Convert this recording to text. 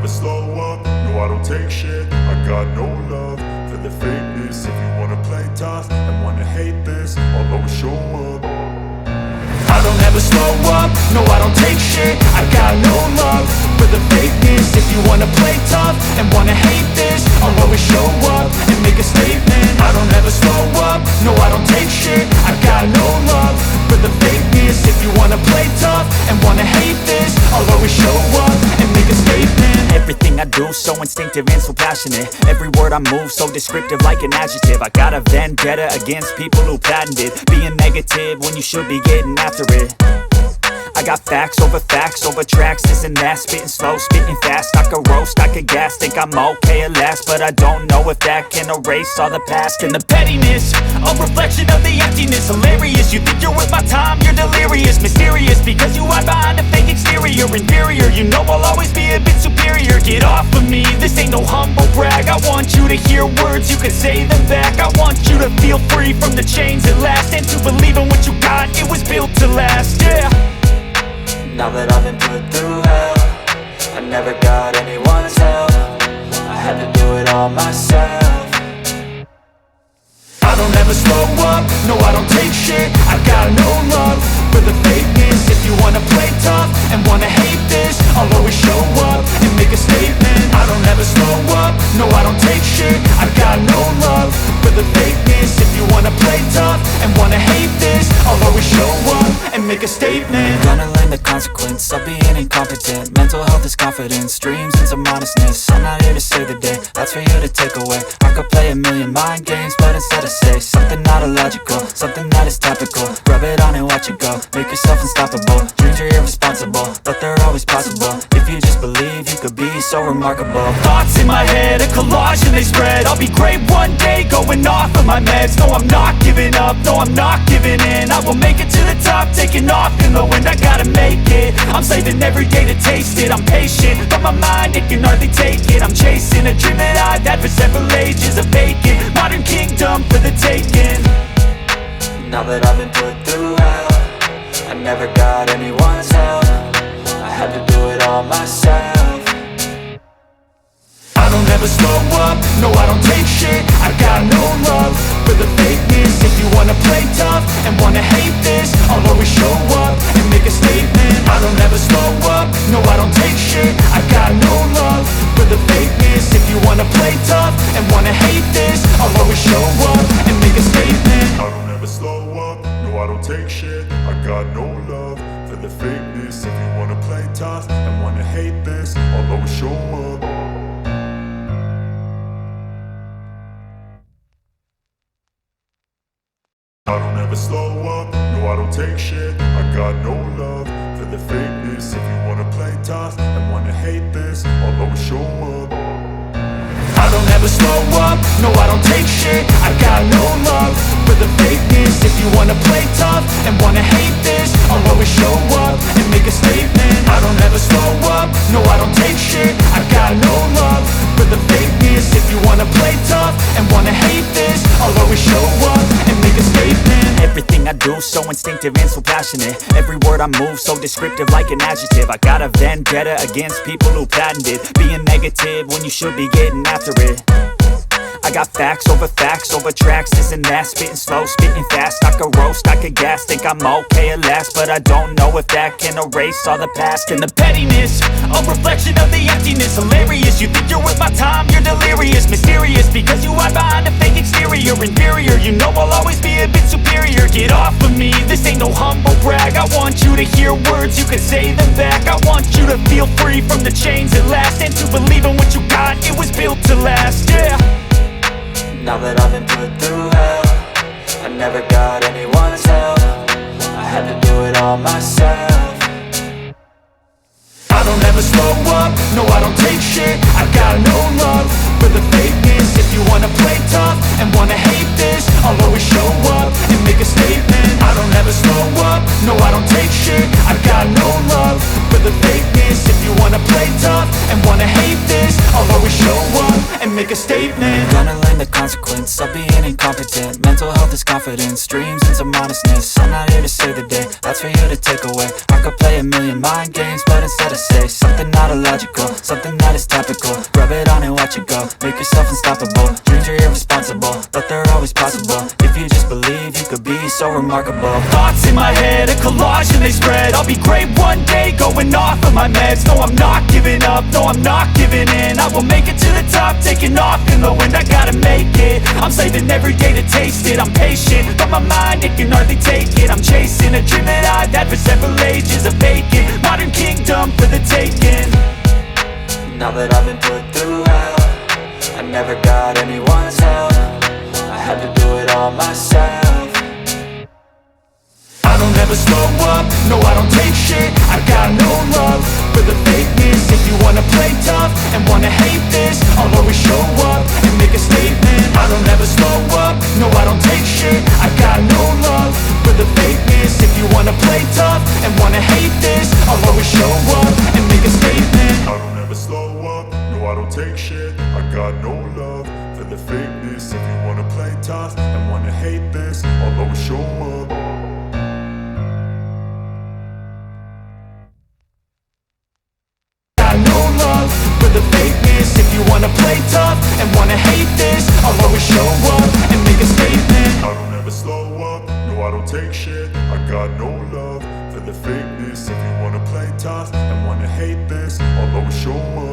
slow up, no I don't take shit. I got no love for the fakeness. If you wanna play tough and wanna hate this, I'll always show up. I don't ever slow up, no I don't take shit. I got no love for the fakeness. If you wanna play tough and wanna hate this, I'll always show up and make a statement. I don't ever slow up, no I don't take shit. I got no love for the fakeness. If you wanna play tough and wanna hate this, I'll always show up and make a statement. Everything I do so instinctive and so passionate. Every word I move so descriptive like an adjective. I got a vendetta against people who patented being negative when you should be getting after it. I got facts over tracks, this and that. Spitting slow, spitting fast, I could roast, I could gas. Think I'm okay at last, but I don't know if that can erase all the past. And the pettiness, a reflection of the emptiness. Hilarious, you think you're worth my time, you're delirious. Mysterious, because you hide behind a fake exterior. Inferior, you know I'll always be a bit superior. Get off of me, this ain't no humble brag. I want you to hear words, you can say them back. I want you to feel free from the chains at last, and to believe in what you got, it was built to last, yeah. Now that I've been put through hell, I never got anyone's help. I had to do it all myself. I don't ever slow up, no I don't take shit. I got no love for the fakeness. If you wanna play tough and wanna hate this, I'll always show up and make a statement. I don't ever slow up, no I don't take shit. I got no love for the fakeness. If you wanna play tough and wanna hate this, I'll always show up and make a statement. Gonna learn the consequence of being incompetent. Mental health is confidence, dreams and some honestness. I'm not here to save the day, that's for you to take away. I could play a million mind games, but instead I say something not illogical, something that is topical. Rub it on and watch it go, make yourself unstoppable. Dreams are irresponsible, but they're always possible. If you just believe, you could be so remarkable. Thoughts in my head, a collage and they spread. I'll be great one day, going off of my meds. No, I'm not giving up, no, I'm not giving in. I will make it to the top, taking off in the wind. I gotta make it, I'm saving every day to taste it. I'm patient, but my mind, it can hardly take it. I'm chasing a dream that I've had for several ages. A vacant, modern kingdom for the taking. Now that I've been put through hell, I never got anyone's help. I had to do it all myself. I don't ever slow up, no I don't take shit. I got no love for the fakeness. If you wanna play tough and wanna hate this, I'll always show up and make a statement. I don't ever slow up, no I don't take shit. I got no love for the fakeness. If you wanna play tough and wanna hate this, I'll always show up and make a statement. I don't ever slow up, no I don't take shit. I got no love for the fakeness. If you wanna play tough and wanna hate this, I'll always show up. I don't ever slow up, no I don't take shit. I got no love for the fakeness. If you wanna play tough and wanna hate this, I'll always show up. I don't ever slow up, no I don't take shit. I got no love for the fakeness. If you wanna play tough and wanna hate this, I'll always show up and make a statement. I don't ever slow up, no I don't take shit. I got no love for the fakeness. If you wanna play tough and wanna hate this, I'll always show up and make a statement. Everything I do so instinctive and so passionate. Every word I move so descriptive like an adjective. I got a vendetta against people who patented being negative when you should be getting after it. I got facts over tracks, this and that. Spitting slow, spitting fast, I could roast, I could gas. Think I'm okay at last, but I don't know if that can erase all the past. And the pettiness, a reflection of the emptiness. Hilarious, you think you're worth my time, you're delirious. Mysterious, because you hide behind a fake exterior. Inferior, you know I'll always be a bit superior. Get off of me, this ain't no humble brag. I want you to hear words, you can say them back. I want you to feel free from the chains at last, and to believe in what you got, it was built to last, yeah. Now that I've been put through hell, I never got anyone's help. I had to do it all myself. I don't ever slow up, no I don't take shit. I got no love for the fakeness. If you wanna play tough and wanna hate this, I'll always show up and make a statement. I don't ever slow up, no I don't take shit. I got no love for the fakeness. If you wanna play tough and wanna hate this, I'll always show up and make a statement. Gonna learn the consequence of being incompetent. Mental health is confidence, dreams and some honestness. I'm not here to save the day, that's for you to take away. I could play a million mind games, but instead I say something not illogical, something that is topical. Rub it on and watch it go, make yourself unstoppable. Dreams are irresponsible, but they're always possible. If you just believe, you could be so remarkable. Thoughts in my head, a collage and they spread. I'll be great one day, going off of my meds. No, I'm not giving up, no, I'm not giving in. I will make it to the top, taking off in the wind. I gotta make it, I'm saving every day to taste it. I'm patient, but my mind, it can hardly take it. I'm chasing a dream that I've had for several ages. A vacant, modern kingdom for the taking. Now that I've been put through hell, I never got anyone's help. I had to do it all myself. I don't ever slow up, no I don't take shit. I got no love for the fakeness. If you wanna play tough and wanna hate this, I'll always show up and make a statement. I don't ever slow up, no I don't take shit. I got no love for the fakeness. If you wanna play tough and wanna hate this, I'll always show up and make a statement. I don't ever slow up, no I don't take shit. I got no love for the fakeness. If you wanna play tough and wanna hate this, I'll always show up. For the fakeness, if you wanna play tough and wanna hate this, I'll always show up and make a statement. I don't ever slow up, no I don't take shit. I got no love for the fakeness. If you wanna play tough and wanna hate this, I'll always show up.